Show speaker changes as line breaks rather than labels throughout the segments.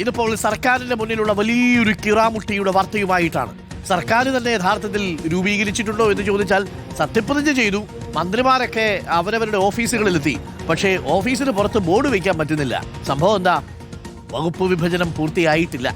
ഇതിപ്പോൾ സർക്കാരിന്റെ മുന്നിലുള്ള വലിയൊരു കിറാമുട്ടിയുടെ വാർത്തയുമായിട്ടാണ്. സർക്കാർ തന്നെ യഥാർത്ഥത്തിൽ രൂപീകരിച്ചിട്ടുണ്ടോ എന്ന് ചോദിച്ചാൽ സത്യപ്രതിജ്ഞ ചെയ്തു. മന്ത്രിമാരൊക്കെ അവരവരുടെ ഓഫീസുകളിലെത്തി. പക്ഷേ ഓഫീസിന് പുറത്ത് ബോർഡ് വയ്ക്കാൻ പറ്റുന്നില്ല. സംഭവം എന്താ? വകുപ്പ് വിഭജനം പൂർത്തിയായിട്ടില്ല.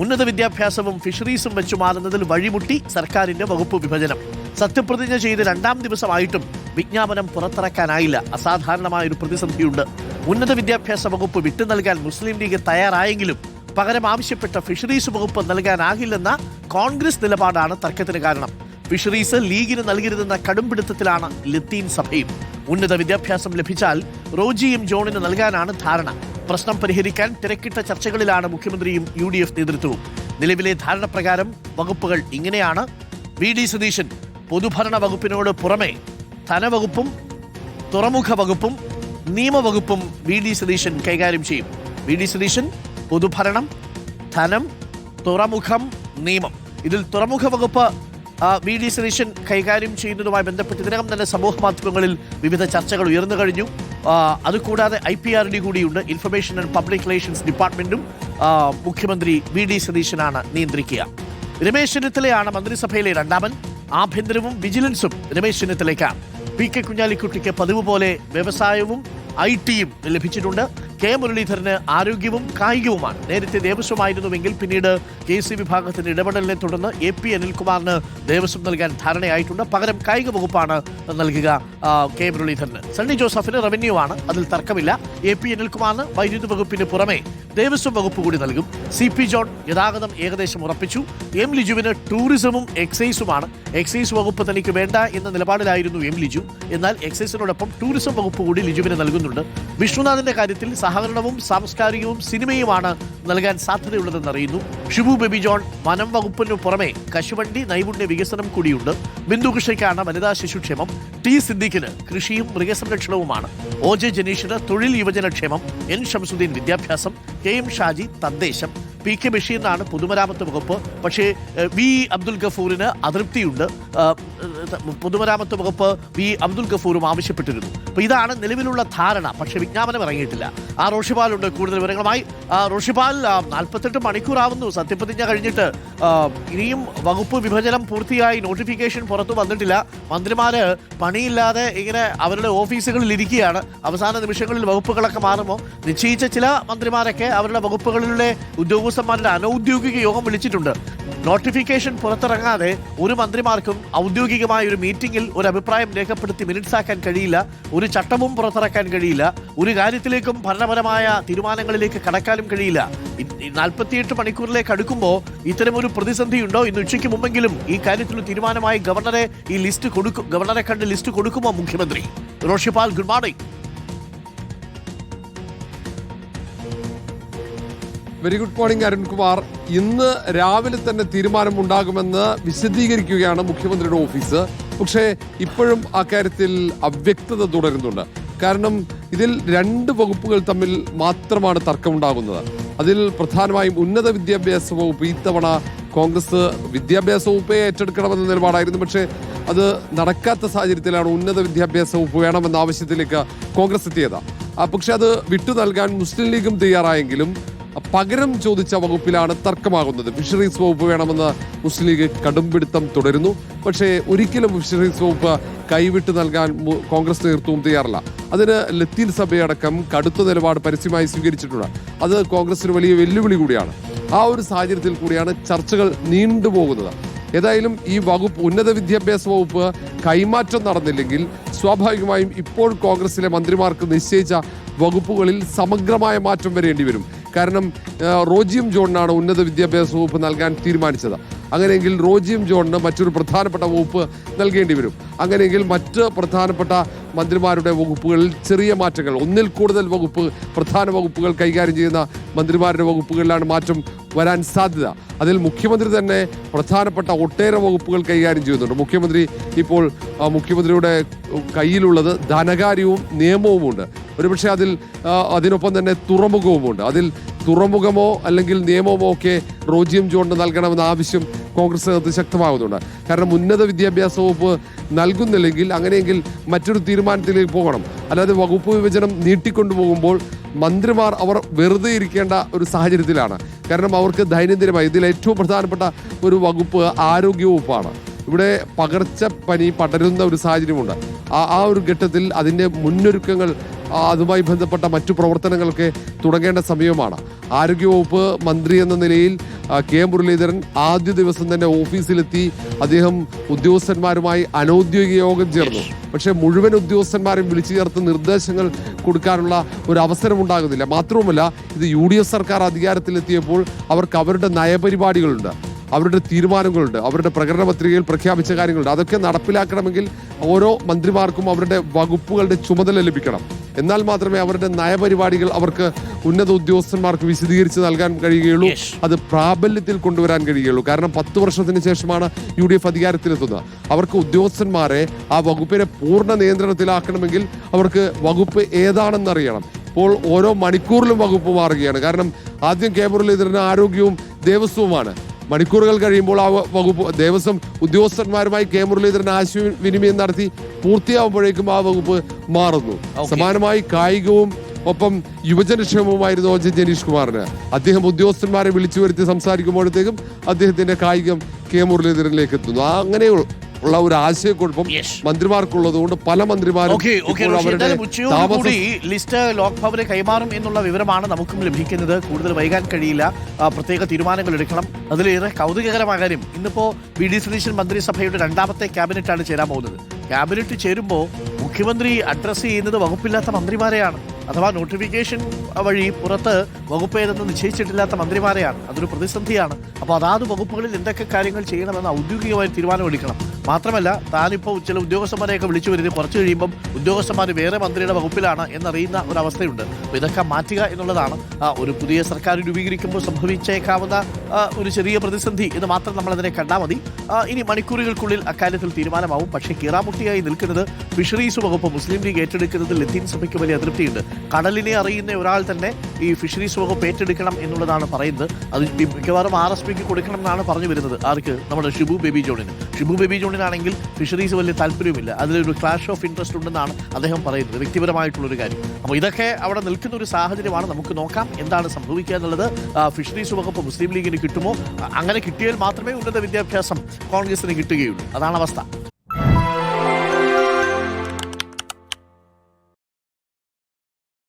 ഉന്നത വിദ്യാഭ്യാസവും ഫിഷറീസും വെച്ചു മാറുന്നതിൽ വഴിമുട്ടി സർക്കാരിന്റെ വകുപ്പ് വിഭജനം. സത്യപ്രതിജ്ഞ ചെയ്ത് 2-ാം ദിവസമായിട്ടും വിജ്ഞാപനം പുറത്തിറക്കാനായില്ല. അസാധാരണമായൊരു പ്രതിസന്ധിയുണ്ട്. ഉന്നത വിദ്യാഭ്യാസ വകുപ്പ് വിട്ടു നൽകാൻ മുസ്ലിം ലീഗ് തയ്യാറായെങ്കിലും പകരം ആവശ്യപ്പെട്ട ഫിഷറീസ് വകുപ്പ് നൽകാനാകില്ലെന്ന കോൺഗ്രസ് നിലപാടാണ് തർക്കത്തിന് കാരണം. ഫിഷറീസ് ലീഗിന് നൽകരുതെന്ന കടുംപിടുത്തത്തിലാണ് ലത്തീൻ സഭയും. ഉന്നത വിദ്യാഭ്യാസം ലഭിച്ചാൽ റോജിയും ജോണിന് നൽകാനാണ് ധാരണ. പ്രശ്നം പരിഹരിക്കാൻ തിരക്കിട്ട ചർച്ചകളിലാണ് മുഖ്യമന്ത്രിയും UDF നേതൃത്വവും. നിലവിലെ ധാരണ പ്രകാരം വകുപ്പുകൾ ഇങ്ങനെയാണ്. VD സതീശൻ പൊതുഭരണ വകുപ്പിനോട് പുറമെ ധനവകുപ്പും തുറമുഖ വകുപ്പും നിയമവകുപ്പും VD സതീശൻ കൈകാര്യം ചെയ്യും. VD സതീശൻ പൊതുഭരണം, ധനം, തുറമുഖം, നിയമം. ഇതിൽ തുറമുഖ വകുപ്പ് VD സതീശൻ കൈകാര്യം ചെയ്യുന്നതുമായി ബന്ധപ്പെട്ട് ഇതിനകം തന്നെ സമൂഹ മാധ്യമങ്ങളിൽ വിവിധ ചർച്ചകൾ ഉയർന്നു കഴിഞ്ഞു. അതുകൂടാതെ IPRD കൂടിയുണ്ട്. ഇൻഫർമേഷൻ ആൻഡ് പബ്ലിക് റിലേഷൻസ് ഡിപ്പാർട്ട്മെന്റും മുഖ്യമന്ത്രി VD സതീശനാണ് നിയന്ത്രിക്കുക. രമേശ് ചെന്നിത്തലയാണ് മന്ത്രിസഭയിലെ 2ാമൻ. ആഭ്യന്തരവും വിജിലൻസും രമേശ് ചെന്നിത്തലയ്ക്കാണ്. PK കുഞ്ഞാലിക്കുട്ടിക്ക് പതിവ് പോലെ വ്യവസായവും IT-യും ലഭിച്ചിട്ടുണ്ട്. K മുരളീധരന് ആരോഗ്യവും കായികവുമാണ്. നേരത്തെ ദേവസ്വമായിരുന്നുവെങ്കിൽ പിന്നീട് KC വിഭാഗത്തിന്റെ ഇടപെടലിനെ തുടർന്ന് AP അനിൽകുമാറിന് ദേവസ്വം നൽകാൻ ധാരണയായിട്ടുണ്ട്. പകരം കായിക വകുപ്പാണ് നൽകുക K മുരളീധരന്. സണ്ണി ജോസഫിന് റവന്യൂ ആണ്, അതിൽ തർക്കമില്ല. AP അനിൽകുമാറിന് വൈദ്യുതി വകുപ്പിന് പുറമെ ദേവസ്വം വകുപ്പ് കൂടി നൽകും. CP ജോൺ ഗതാഗതം ഏകദേശം ഉറപ്പിച്ചു. M ലിജുവിന് ടൂറിസവും എക്സൈസുമാണ്. എക്സൈസ് വകുപ്പ് തനിക്ക് വേണ്ട എന്ന നിലപാടിലായിരുന്നു M ലിജു. എന്നാൽ എക്സൈസിനോടൊപ്പം ടൂറിസം വകുപ്പ് കൂടി ലിജുവിന് നൽകുന്നുണ്ട്. വിഷ്ണുനാഥിന്റെ കാര്യത്തിൽ സഹകരണവും സാംസ്കാരികവും സിനിമയുമാണ് നൽകാൻ സാധ്യതയുള്ളതെന്ന് അറിയുന്നു. ഷിബു ബേബി ജോൺ വനം വകുപ്പിനു പുറമെ കശുവണ്ടി നൈപുണ്യ വികസനം കൂടിയുണ്ട്. ബിന്ദു കൃഷിക്കാണ് വനിതാ ശിശുക്ഷേമം. T സിദ്ദിഖിന് കൃഷിയും മൃഗസംരക്ഷണവുമാണ്. OJ ജനീഷിന് തൊഴിൽ യുവജനക്ഷേമം. N ഷംസുദ്ദീൻ വിദ്യാഭ്യാസം. KM ഷാജി തദ്ദേശം. PK ബഷീറിനാണ് പൊതുമരാമത്ത് വകുപ്പ്. പക്ഷേ V അബ്ദുൽ ഗഫൂറിന് അതൃപ്തിയുണ്ട്. പൊതുമരാമത്ത് വകുപ്പ് V അബ്ദുൽ ഗഫൂറും ആവശ്യപ്പെട്ടിരുന്നു. അപ്പോൾ ഇതാണ് നിലവിലുള്ള ധാരണ. പക്ഷേ വിജ്ഞാപനം ഇറങ്ങിയിട്ടില്ല. റോഷിപാലുണ്ട് കൂടുതൽ വിവരങ്ങളുമായി. റോഷിപാൽ, 48 മണിക്കൂറാവുന്നു സത്യപ്രതിജ്ഞ കഴിഞ്ഞിട്ട്. ഇനിയും വകുപ്പ് വിഭജനം പൂർത്തിയായി നോട്ടിഫിക്കേഷൻ പുറത്തു വന്നിട്ടില്ല. മന്ത്രിമാര് പണിയില്ലാതെ ഇങ്ങനെ അവരുടെ ഓഫീസുകളിൽ ഇരിക്കുകയാണ്. അവസാന നിമിഷങ്ങളിൽ വകുപ്പുകളൊക്കെ മാറുമ്പോൾ നിശ്ചയിച്ച ചില മന്ത്രിമാരൊക്കെ അവരുടെ വകുപ്പുകളിലെ ഉദ്യോഗസ്ഥന്മാരുടെ അനൗദ്യോഗിക യോഗം വിളിച്ചിട്ടുണ്ട്. നോട്ടിഫിക്കേഷൻ പുറത്തിറങ്ങാതെ ഒരു മന്ത്രിമാർക്കും ഔദ്യോഗികമായ ഒരു മീറ്റിംഗിൽ ഒരു അഭിപ്രായം രേഖപ്പെടുത്തി മിനിറ്റ്സ് ആക്കാൻ കഴിയില്ല. ഒരു ചട്ടവും പുറത്തിറക്കാൻ കഴിയില്ല. ഒരു കാര്യത്തിലേക്കും ഭരണപരമായ തീരുമാനങ്ങളിലേക്ക് കടക്കാനും കഴിയില്ല. 48 മണിക്കൂറിലേക്ക് അടുക്കുമ്പോൾ ഇത്തരമൊരു പ്രതിസന്ധി ഉണ്ടോ? ഇന്ന് ഉച്ചയ്ക്ക് മുമ്പെങ്കിലും ഈ കാര്യത്തിൽ തീരുമാനമായി ഗവർണറെ കണ്ട് ലിസ്റ്റ് കൊടുക്കുമോ മുഖ്യമന്ത്രി? Roshipal, good morning.
Very good morning Arunkumar. ഇന്ന് രാവിലെ തന്നെ തീരുമാനമുണ്ടാകുമെന്ന് വിശദീകരിക്കുകയാണ് മുഖ്യമന്ത്രിയുടെ ഓഫീസ്. പക്ഷേ ഇപ്പോഴും അക്കാര്യത്തിൽ അവ്യക്തത തുടരുന്നുണ്ട്. കാരണം ഇതിൽ 2 വകുപ്പുകൾ തമ്മിൽ മാത്രമാണ് തർക്കമുണ്ടാകുന്നത്. അതിൽ പ്രധാനമായും ഉന്നത വിദ്യാഭ്യാസ വകുപ്പ്. ഇത്തവണ കോൺഗ്രസ് വിദ്യാഭ്യാസ വകുപ്പെ ഏറ്റെടുക്കണമെന്ന നിലപാടായിരുന്നു. പക്ഷേ അത് നടക്കാത്ത സാഹചര്യത്തിലാണ് ഉന്നത വിദ്യാഭ്യാസ വകുപ്പ് വേണമെന്ന ആവശ്യത്തിലേക്ക് കോൺഗ്രസ് എത്തിയത്. പക്ഷെ അത് വിട്ടു നൽകാൻ മുസ്ലിം ലീഗും തയ്യാറായെങ്കിലും പകരം ചോദിച്ച വകുപ്പിലാണ് തർക്കമാകുന്നത്. ഫിഷറീസ് വകുപ്പ് വേണമെന്ന് മുസ്ലിം ലീഗ് കടുംപിടുത്തം തുടരുന്നു. പക്ഷേ ഒരിക്കലും ഫിഷറീസ് വകുപ്പ് കൈവിട്ട് നൽകാൻ കോൺഗ്രസ് നേതൃത്വവും തയ്യാറല്ല. അതിന് ലത്തീൻ സഭയടക്കം കടുത്ത നിലപാട് പരസ്യമായി സ്വീകരിച്ചിട്ടുണ്ട്. അത് കോൺഗ്രസിന് വലിയ വെല്ലുവിളി കൂടിയാണ്. ആ ഒരു സാഹചര്യത്തിൽ കൂടിയാണ് ചർച്ചകൾ നീണ്ടുപോകുന്നത്. ഏതായാലും ഈ വകുപ്പ്, ഉന്നത വിദ്യാഭ്യാസ വകുപ്പ് കൈമാറ്റം നടന്നില്ലെങ്കിൽ സ്വാഭാവികമായും ഇപ്പോൾ കോൺഗ്രസിലെ മന്ത്രിമാർക്ക് നിശ്ചയിച്ച വകുപ്പുകളിൽ സമഗ്രമായ മാറ്റം വരേണ്ടി വരും. കാരണം റോജിയും ജോണിനാണ് ഉന്നത വിദ്യാഭ്യാസ വകുപ്പ് നൽകാൻ തീരുമാനിച്ചത്. അങ്ങനെയെങ്കിൽ റോജിയും ജോണിന് മറ്റൊരു പ്രധാനപ്പെട്ട വകുപ്പ് നൽകേണ്ടി വരും. അങ്ങനെയെങ്കിൽ മറ്റ് പ്രധാനപ്പെട്ട മന്ത്രിമാരുടെ വകുപ്പുകളിൽ ചെറിയ മാറ്റങ്ങൾ, ഒന്നിൽ കൂടുതൽ പ്രധാന വകുപ്പുകൾ കൈകാര്യം ചെയ്യുന്ന മന്ത്രിമാരുടെ വകുപ്പുകളിലാണ് മാറ്റം വരാൻ സാധ്യത. അതിൽ മുഖ്യമന്ത്രി തന്നെ പ്രധാനപ്പെട്ട ഒട്ടേറെ വകുപ്പുകൾ കൈകാര്യം ചെയ്യുന്നുണ്ട്. മുഖ്യമന്ത്രിയുടെ കയ്യിലുള്ളത് ധനകാര്യവും നിയമവുമുണ്ട്. ഒരുപക്ഷെ അതിനൊപ്പം തന്നെ തുറമുഖവുമുണ്ട്. അതിൽ തുറമുഖമോ അല്ലെങ്കിൽ നിയമമോ ഒക്കെ റോജിയം ജോണിന് നൽകണമെന്ന ആവശ്യം കോൺഗ്രസിനകത്ത് ശക്തമാകുന്നുണ്ട്. കാരണം ഉന്നത വിദ്യാഭ്യാസ വകുപ്പ് നൽകുന്നില്ലെങ്കിൽ അങ്ങനെയെങ്കിൽ മറ്റൊരു തീരുമാനത്തിലേക്ക് പോകണം. അല്ലാതെ വകുപ്പ് വിഭജനം നീട്ടിക്കൊണ്ടുപോകുമ്പോൾ മന്ത്രിമാർ അവർ വെറുതെ ഇരിക്കേണ്ട ഒരു സാഹചര്യത്തിലാണ്. കാരണം അവർക്ക് ദൈനംദിനമായി ഇതിൽ ഏറ്റവും പ്രധാനപ്പെട്ട ഒരു വകുപ്പ് ആരോഗ്യ വകുപ്പാണ്. ഇവിടെ പകർച്ചപ്പനി പടരുന്ന ഒരു സാഹചര്യമുണ്ട്. ആ ഒരു ഘട്ടത്തിൽ അതിൻ്റെ മുന്നൊരുക്കങ്ങൾ, അതുമായി ബന്ധപ്പെട്ട മറ്റു പ്രവർത്തനങ്ങൾക്ക് തുടങ്ങേണ്ട സമയമാണ്. ആരോഗ്യവകുപ്പ് മന്ത്രി എന്ന നിലയിൽ കെ മുരളീധരൻ ആദ്യ ദിവസം തന്നെ ഓഫീസിലെത്തി അദ്ദേഹം ഉദ്യോഗസ്ഥന്മാരുമായി അനൗദ്യോഗിക യോഗം ചേർന്നു. പക്ഷേ മുഴുവൻ ഉദ്യോഗസ്ഥന്മാരെയും വിളിച്ചു ചേർത്ത് നിർദ്ദേശങ്ങൾ കൊടുക്കാനുള്ള ഒരു അവസരം ഉണ്ടാകുന്നില്ല. മാത്രവുമല്ല, ഇത് UDF സർക്കാർ അധികാരത്തിലെത്തിയപ്പോൾ അവർക്ക് അവരുടെ നയപരിപാടികളുണ്ട്, അവരുടെ തീരുമാനങ്ങളുണ്ട്, അവരുടെ പ്രകടന പത്രികയിൽ പ്രഖ്യാപിച്ച കാര്യങ്ങളുണ്ട്. അതൊക്കെ നടപ്പിലാക്കണമെങ്കിൽ ഓരോ മന്ത്രിമാർക്കും അവരുടെ വകുപ്പുകളുടെ ചുമതല ലഭിക്കണം. എന്നാൽ മാത്രമേ അവരുടെ നയപരിപാടികൾ അവർക്ക് ഉന്നത ഉദ്യോഗസ്ഥന്മാർക്ക് വിശദീകരിച്ച് നൽകാൻ കഴിയുകയുള്ളൂ, അത് പ്രാബല്യത്തിൽ കൊണ്ടുവരാൻ കഴിയുകയുള്ളൂ. കാരണം 10 വർഷത്തിന് ശേഷമാണ് UDF അധികാരത്തിലെത്തുന്നത്. അവർക്ക് ഉദ്യോഗസ്ഥന്മാരെ ആ വകുപ്പിനെ പൂർണ്ണ നിയന്ത്രണത്തിലാക്കണമെങ്കിൽ അവർക്ക് വകുപ്പ് ഏതാണെന്നറിയണം. ഇപ്പോൾ ഓരോ മണിക്കൂറിലും വകുപ്പ് മാറുകയാണ്. കാരണം ആദ്യം കെ മുരളീധരന് ആരോഗ്യവും ദേവസ്വവുമാണ്. മണിക്കൂറുകൾ കഴിയുമ്പോൾ ആ വകുപ്പ് ദേവസ്വം ഉദ്യോഗസ്ഥന്മാരുമായി കെ മുരളീധരൻ ആശയവിനിമയം നടത്തി പൂർത്തിയാവുമ്പോഴേക്കും ആ വകുപ്പ് മാറുന്നു. സമാനമായി കായികവും ഒപ്പം യുവജനക്ഷേമവുമായിരുന്നു ജനീഷ് കുമാറിന്. അദ്ദേഹം ഉദ്യോഗസ്ഥന്മാരെ വിളിച്ചു വരുത്തി സംസാരിക്കുമ്പോഴത്തേക്കും അദ്ദേഹത്തിന്റെ കായികം കെ മുരളീധരനിലേക്ക് എത്തുന്നു. അങ്ങനെയുള്ള ഒരു ആശയക്കുഴപ്പം മന്ത്രിമാർക്കുള്ളതുകൊണ്ട് പല മന്ത്രിമാരും
ലിസ്റ്റ് ലോക്ഭവന് കൈമാറും എന്നുള്ള വിവരമാണ് നമുക്കും ലഭിക്കുന്നത്. കൂടുതൽ വൈകാൻ കഴിയില്ല, പ്രത്യേക തീരുമാനങ്ങൾ എടുക്കണം. അതിലേറെ കൗതുകകരമായ കാര്യം, ഇന്നിപ്പോ VD സതീശൻ മന്ത്രിസഭയുടെ 2ാമത്തെ ക്യാബിനറ്റാണ് ചേരാൻ പോകുന്നത്. ക്യാബിനറ്റ് ചേരുമ്പോൾ മുഖ്യമന്ത്രി അഡ്രസ് ചെയ്യുന്നത് വകുപ്പില്ലാത്ത മന്ത്രിമാരെയാണ്, അഥവാ നോട്ടിഫിക്കേഷൻ വഴി പുറത്ത് വകുപ്പ് ഏതെന്ന് നിശ്ചയിച്ചിട്ടില്ലാത്ത മന്ത്രിമാരെയാണ്. അതൊരു പ്രതിസന്ധിയാണ്. അപ്പോൾ അതാത് വകുപ്പുകളിൽ എന്തൊക്കെ കാര്യങ്ങൾ ചെയ്യണമെന്ന് ഔദ്യോഗികമായി തീരുമാനമെടുക്കണം. മാത്രമല്ല, താനിപ്പോൾ ചില ഉദ്യോഗസ്ഥന്മാരെയൊക്കെ വിളിച്ചു വരുന്നത് കുറച്ച് കഴിയുമ്പം ഉദ്യോഗസ്ഥന്മാർ വേറെ മന്ത്രിയുടെ വകുപ്പിലാണ് എന്നറിയുന്ന ഒരവസ്ഥയുണ്ട്. അപ്പോൾ ഇതൊക്കെ മാറ്റുക എന്നുള്ളതാണ് ഒരു പുതിയ സർക്കാർ രൂപീകരിക്കുമ്പോൾ സംഭവിച്ചേക്കാവുന്ന ഒരു ചെറിയ പ്രതിസന്ധി എന്ന് മാത്രം നമ്മളതിനെ കണ്ടാൽ മതി. ഇനി മണിക്കൂറുകൾക്കുള്ളിൽ അക്കാര്യത്തിൽ തീരുമാനമാവും. പക്ഷേ കീറാമുട്ടിയായി നിൽക്കുന്നത് ഫിഷറീസ് വകുപ്പ് മുസ്ലിം ലീഗ് ഏറ്റെടുക്കുന്നതിൽ ലത്തീൻ സഭയ്ക്ക് വലിയ അതൃപ്തിയുണ്ട്. കടലിനെ അറിയുന്ന ഒരാൾ തന്നെ ഈ ഫിഷറീസ് വകുപ്പ് ഏറ്റെടുക്കണം എന്നുള്ളതാണ് പറയുന്നത്. അത് മിക്കവാറും RSPക്ക് കൊടുക്കണം എന്നാണ് പറഞ്ഞു വരുന്നത്. ആർക്ക്? നമ്മുടെ ഷിബു ബേബി ജോണിനാണെങ്കിൽ ഫിഷറീസ് വലിയ താല്പര്യമില്ല, അതിലൊരു ക്ലാഷ് ഓഫ് ഇൻട്രസ്റ്റ് ഉണ്ടെന്നാണ് അദ്ദേഹം പറയുന്നത്, വ്യക്തിപരമായിട്ടുള്ളൊരു കാര്യം. അപ്പോൾ ഇതൊക്കെ അവിടെ നിൽക്കുന്ന ഒരു സാഹചര്യമാണ്. നമുക്ക് നോക്കാം എന്താണ് സംഭവിക്കുക എന്നുള്ളത്. ഫിഷറീസ് വകുപ്പ് മുസ്ലിം ലീഗിന് കിട്ടുമോ? അങ്ങനെ കിട്ടിയാൽ മാത്രമേ ഉന്നത വിദ്യാഭ്യാസം കോൺഗ്രസിന് കിട്ടുകയുള്ളൂ. അതാണ് അവസ്ഥ.